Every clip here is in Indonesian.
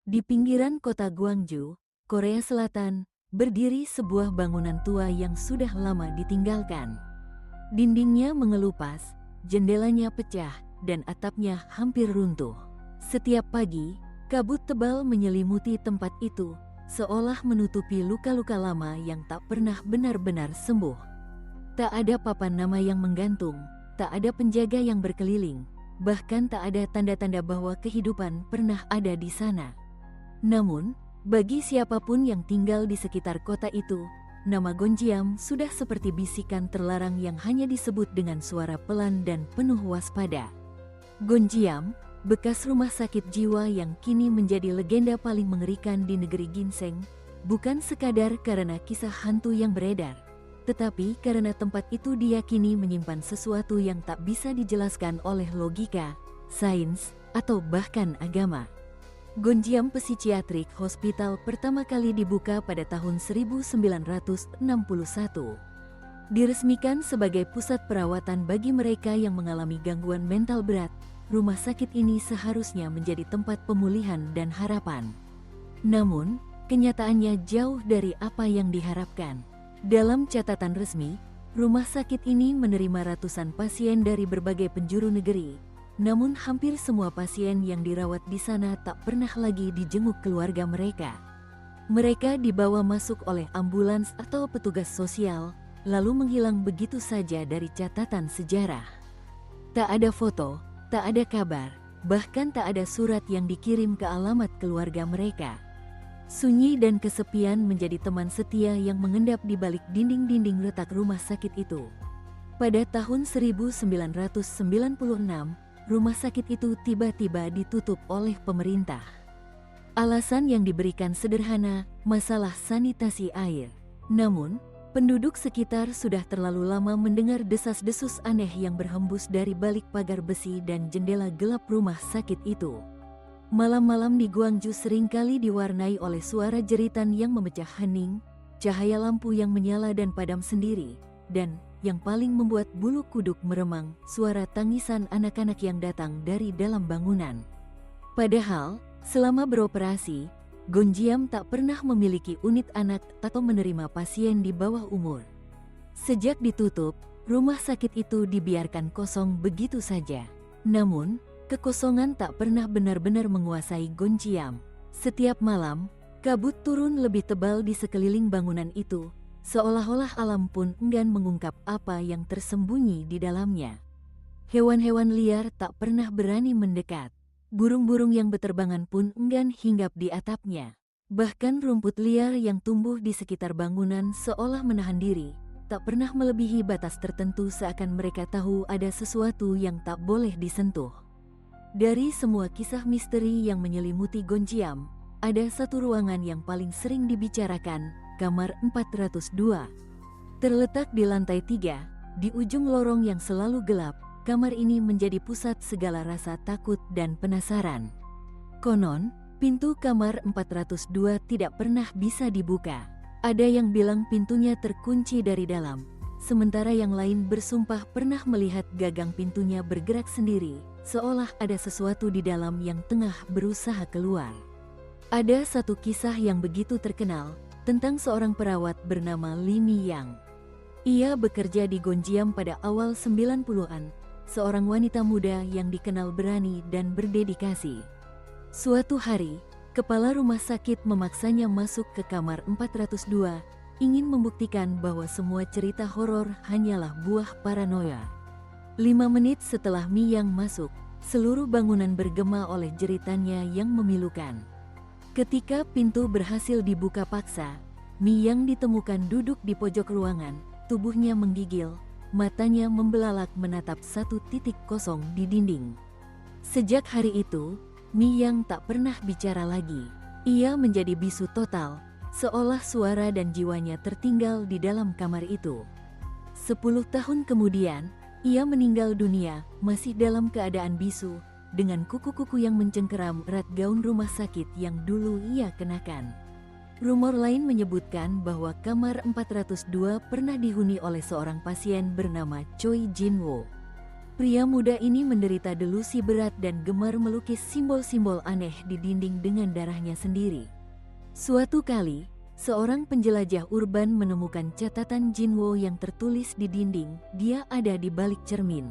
Di pinggiran kota Gwangju, Korea Selatan, berdiri sebuah bangunan tua yang sudah lama ditinggalkan. Dindingnya mengelupas, jendelanya pecah, dan atapnya hampir runtuh. Setiap pagi, kabut tebal menyelimuti tempat itu, seolah menutupi luka-luka lama yang tak pernah benar-benar sembuh. Tak ada papan nama yang menggantung, tak ada penjaga yang berkeliling, bahkan tak ada tanda-tanda bahwa kehidupan pernah ada di sana. Namun, bagi siapapun yang tinggal di sekitar kota itu, nama Gonjiam sudah seperti bisikan terlarang yang hanya disebut dengan suara pelan dan penuh waspada. Gonjiam, bekas rumah sakit jiwa yang kini menjadi legenda paling mengerikan di negeri ginseng, bukan sekadar karena kisah hantu yang beredar, tetapi karena tempat itu diyakini menyimpan sesuatu yang tak bisa dijelaskan oleh logika, sains, atau bahkan agama. Gonjiam Psychiatric Hospital pertama kali dibuka pada tahun 1961. Diresmikan sebagai pusat perawatan bagi mereka yang mengalami gangguan mental berat, rumah sakit ini seharusnya menjadi tempat pemulihan dan harapan. Namun, kenyataannya jauh dari apa yang diharapkan. Dalam catatan resmi, rumah sakit ini menerima ratusan pasien dari berbagai penjuru negeri. Namun hampir semua pasien yang dirawat di sana tak pernah lagi dijenguk keluarga mereka. Mereka dibawa masuk oleh ambulans atau petugas sosial, lalu menghilang begitu saja dari catatan sejarah. Tak ada foto, tak ada kabar, bahkan tak ada surat yang dikirim ke alamat keluarga mereka. Sunyi dan kesepian menjadi teman setia yang mengendap di balik dinding-dinding retak rumah sakit itu. Pada tahun 1996, rumah sakit itu tiba-tiba ditutup oleh pemerintah. Alasan yang diberikan sederhana, masalah sanitasi air. Namun, penduduk sekitar sudah terlalu lama mendengar desas-desus aneh yang berhembus dari balik pagar besi dan jendela gelap rumah sakit itu. Malam-malam di Gwangju seringkali diwarnai oleh suara jeritan yang memecah hening, cahaya lampu yang menyala dan padam sendiri, dan yang paling membuat bulu kuduk meremang, suara tangisan anak-anak yang datang dari dalam bangunan. Padahal, selama beroperasi, Gonjiam tak pernah memiliki unit anak atau menerima pasien di bawah umur. Sejak ditutup, rumah sakit itu dibiarkan kosong begitu saja. Namun, kekosongan tak pernah benar-benar menguasai Gonjiam. Setiap malam, kabut turun lebih tebal di sekeliling bangunan itu, seolah-olah alam pun enggan mengungkap apa yang tersembunyi di dalamnya. Hewan-hewan liar tak pernah berani mendekat. Burung-burung yang beterbangan pun enggan hinggap di atapnya. Bahkan rumput liar yang tumbuh di sekitar bangunan seolah menahan diri, tak pernah melebihi batas tertentu seakan mereka tahu ada sesuatu yang tak boleh disentuh. Dari semua kisah misteri yang menyelimuti Gonjiam, ada satu ruangan yang paling sering dibicarakan, kamar 402. Terletak di lantai 3, di ujung lorong yang selalu gelap, kamar ini menjadi pusat segala rasa takut dan penasaran. Konon, pintu kamar 402 tidak pernah bisa dibuka. Ada yang bilang pintunya terkunci dari dalam, sementara yang lain bersumpah pernah melihat gagang pintunya bergerak sendiri, seolah ada sesuatu di dalam yang tengah berusaha keluar. Ada satu kisah yang begitu terkenal, tentang seorang perawat bernama Lee Mi-yang. Ia bekerja di Gonjiam pada awal 90-an, seorang wanita muda yang dikenal berani dan berdedikasi. Suatu hari, kepala rumah sakit memaksanya masuk ke kamar 402, ingin membuktikan bahwa semua cerita horor hanyalah buah paranoia. 5 menit setelah Mi-yang masuk, seluruh bangunan bergema oleh jeritannya yang memilukan. Ketika pintu berhasil dibuka paksa, Mi-yang ditemukan duduk di pojok ruangan, tubuhnya menggigil, matanya membelalak menatap satu titik kosong di dinding. Sejak hari itu, Mi-yang tak pernah bicara lagi. Ia menjadi bisu total, seolah suara dan jiwanya tertinggal di dalam kamar itu. 10 tahun kemudian, ia meninggal dunia, masih dalam keadaan bisu, dengan kuku-kuku yang mencengkeram erat gaun rumah sakit yang dulu ia kenakan. Rumor lain menyebutkan bahwa kamar 402 pernah dihuni oleh seorang pasien bernama Choi Jin-woo. Pria muda ini menderita delusi berat dan gemar melukis simbol-simbol aneh di dinding dengan darahnya sendiri. Suatu kali, seorang penjelajah urban menemukan catatan Jinwo yang tertulis di dinding. Dia ada di balik cermin.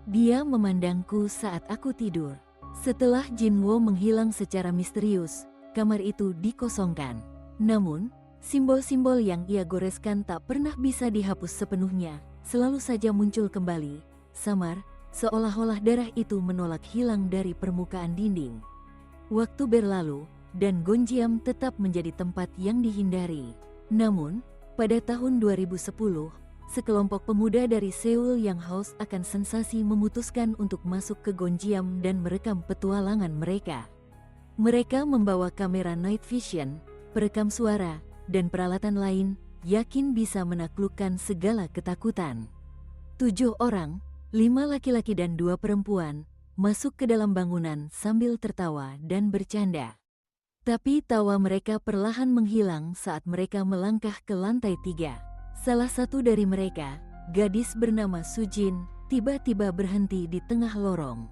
Dia memandangku saat aku tidur. Setelah Jinwo menghilang secara misterius, kamar itu dikosongkan. Namun, simbol-simbol yang ia goreskan tak pernah bisa dihapus sepenuhnya, selalu saja muncul kembali, samar, seolah-olah darah itu menolak hilang dari permukaan dinding. Waktu berlalu, dan Gonjiam tetap menjadi tempat yang dihindari. Namun, pada tahun 2010, sekelompok pemuda dari Seoul yang haus akan sensasi memutuskan untuk masuk ke Gonjiam dan merekam petualangan mereka. Mereka membawa kamera night vision, perekam suara, dan peralatan lain, yakin bisa menaklukkan segala ketakutan. 7 orang, 5 laki-laki dan 2 perempuan, masuk ke dalam bangunan sambil tertawa dan bercanda. Tapi tawa mereka perlahan menghilang saat mereka melangkah ke lantai 3. Salah satu dari mereka, gadis bernama Sujin, tiba-tiba berhenti di tengah lorong.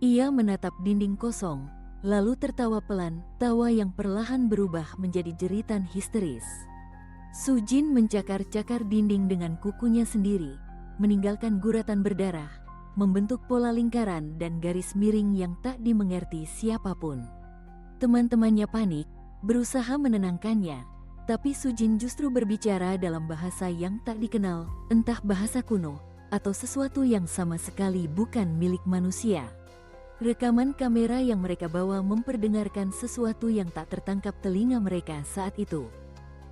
Ia menatap dinding kosong, lalu tertawa pelan, tawa yang perlahan berubah menjadi jeritan histeris. Sujin mencakar-cakar dinding dengan kukunya sendiri, meninggalkan guratan berdarah, membentuk pola lingkaran dan garis miring yang tak dimengerti siapapun. Teman-temannya panik, berusaha menenangkannya, tapi Sujin justru berbicara dalam bahasa yang tak dikenal, entah bahasa kuno, atau sesuatu yang sama sekali bukan milik manusia. Rekaman kamera yang mereka bawa memperdengarkan sesuatu yang tak tertangkap telinga mereka saat itu.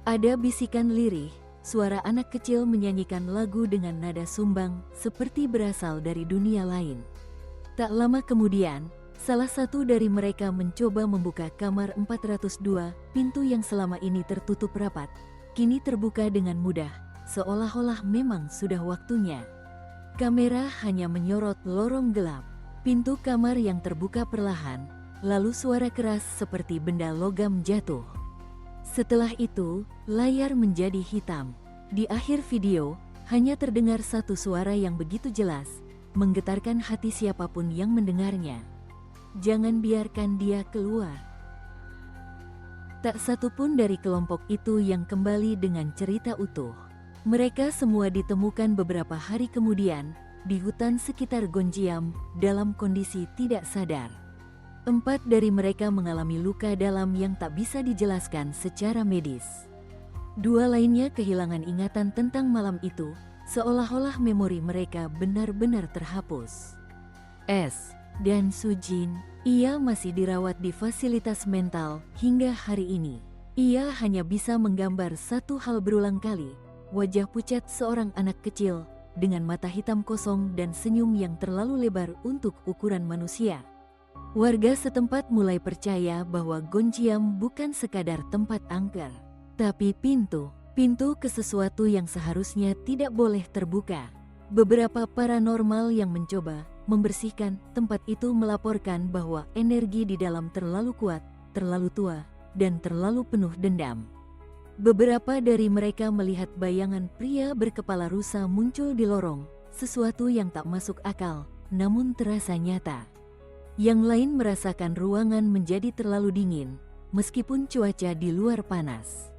Ada bisikan lirih, suara anak kecil menyanyikan lagu dengan nada sumbang, seperti berasal dari dunia lain. Tak lama kemudian, salah satu dari mereka mencoba membuka kamar 402, pintu yang selama ini tertutup rapat, kini terbuka dengan mudah, seolah-olah memang sudah waktunya. Kamera hanya menyorot lorong gelap, pintu kamar yang terbuka perlahan, lalu suara keras seperti benda logam jatuh. Setelah itu, layar menjadi hitam. Di akhir video, hanya terdengar satu suara yang begitu jelas, menggetarkan hati siapapun yang mendengarnya. Jangan biarkan dia keluar. Tak satu pun dari kelompok itu yang kembali dengan cerita utuh. Mereka semua ditemukan beberapa hari kemudian, di hutan sekitar Gonjiam, dalam kondisi tidak sadar. 4 dari mereka mengalami luka dalam yang tak bisa dijelaskan secara medis. 2 lainnya kehilangan ingatan tentang malam itu, seolah-olah memori mereka benar-benar terhapus. S. dan Sujin, ia masih dirawat di fasilitas mental hingga hari ini. Ia hanya bisa menggambar satu hal berulang kali, wajah pucat seorang anak kecil, dengan mata hitam kosong dan senyum yang terlalu lebar untuk ukuran manusia. Warga setempat mulai percaya bahwa Gonjiam bukan sekadar tempat angker, tapi pintu ke sesuatu yang seharusnya tidak boleh terbuka. Beberapa paranormal yang mencoba membersihkan tempat itu melaporkan bahwa energi di dalam terlalu kuat, terlalu tua, dan terlalu penuh dendam. Beberapa dari mereka melihat bayangan pria berkepala rusa muncul di lorong, sesuatu yang tak masuk akal, namun terasa nyata. Yang lain merasakan ruangan menjadi terlalu dingin, meskipun cuaca di luar panas.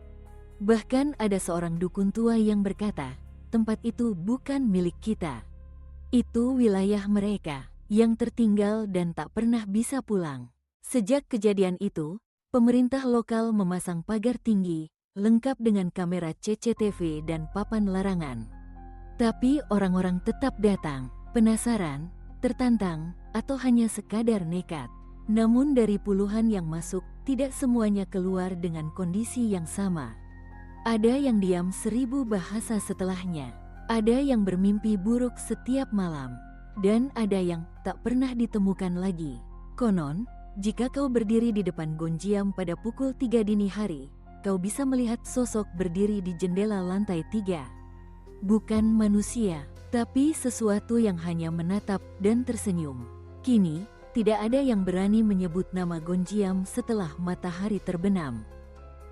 Bahkan ada seorang dukun tua yang berkata, tempat itu bukan milik kita. Itu wilayah mereka, yang tertinggal dan tak pernah bisa pulang. Sejak kejadian itu, pemerintah lokal memasang pagar tinggi, lengkap dengan kamera CCTV dan papan larangan. Tapi orang-orang tetap datang, penasaran, tertantang, atau hanya sekadar nekat. Namun dari puluhan yang masuk, tidak semuanya keluar dengan kondisi yang sama. Ada yang diam 1000 bahasa setelahnya. Ada yang bermimpi buruk setiap malam. Dan ada yang tak pernah ditemukan lagi. Konon, jika kau berdiri di depan Gonjiam pada pukul 3 dini hari, kau bisa melihat sosok berdiri di jendela lantai 3. Bukan manusia, tapi sesuatu yang hanya menatap dan tersenyum. Kini, tidak ada yang berani menyebut nama Gonjiam setelah matahari terbenam.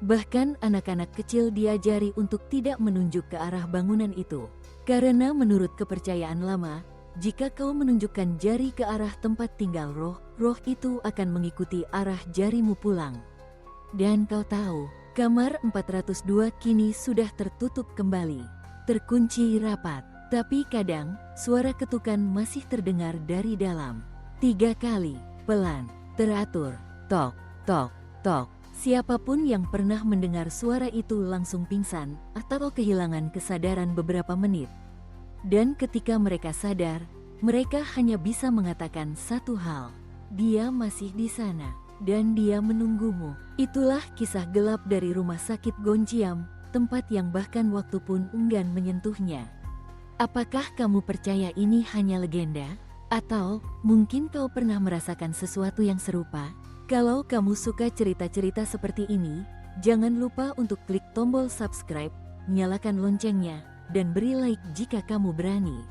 Bahkan anak-anak kecil diajari untuk tidak menunjuk ke arah bangunan itu. Karena menurut kepercayaan lama, Jika kau menunjukkan jari ke arah tempat tinggal roh, roh itu akan mengikuti arah jarimu pulang. Dan kau tahu, kamar 402 kini sudah tertutup kembali, terkunci rapat. Tapi kadang, suara ketukan masih terdengar dari dalam. 3 kali, pelan, teratur, tok, tok, tok. Siapapun yang pernah mendengar suara itu langsung pingsan atau kehilangan kesadaran beberapa menit. Dan ketika mereka sadar, mereka hanya bisa mengatakan satu hal, dia masih di sana, dan dia menunggumu. Itulah kisah gelap dari rumah sakit Gonjiam, tempat yang bahkan waktu pun enggan menyentuhnya. Apakah kamu percaya ini hanya legenda? Atau mungkin kau pernah merasakan sesuatu yang serupa? Kalau kamu suka cerita-cerita seperti ini, jangan lupa untuk klik tombol subscribe, nyalakan loncengnya, dan beri like jika kamu berani.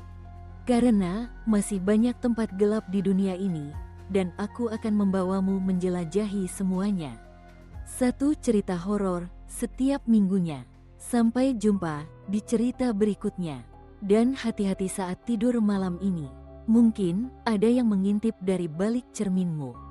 Karena masih banyak tempat gelap di dunia ini, dan aku akan membawamu menjelajahi semuanya. Satu cerita horor setiap minggunya. Sampai jumpa di cerita berikutnya. Dan hati-hati saat tidur malam ini. Mungkin ada yang mengintip dari balik cerminmu.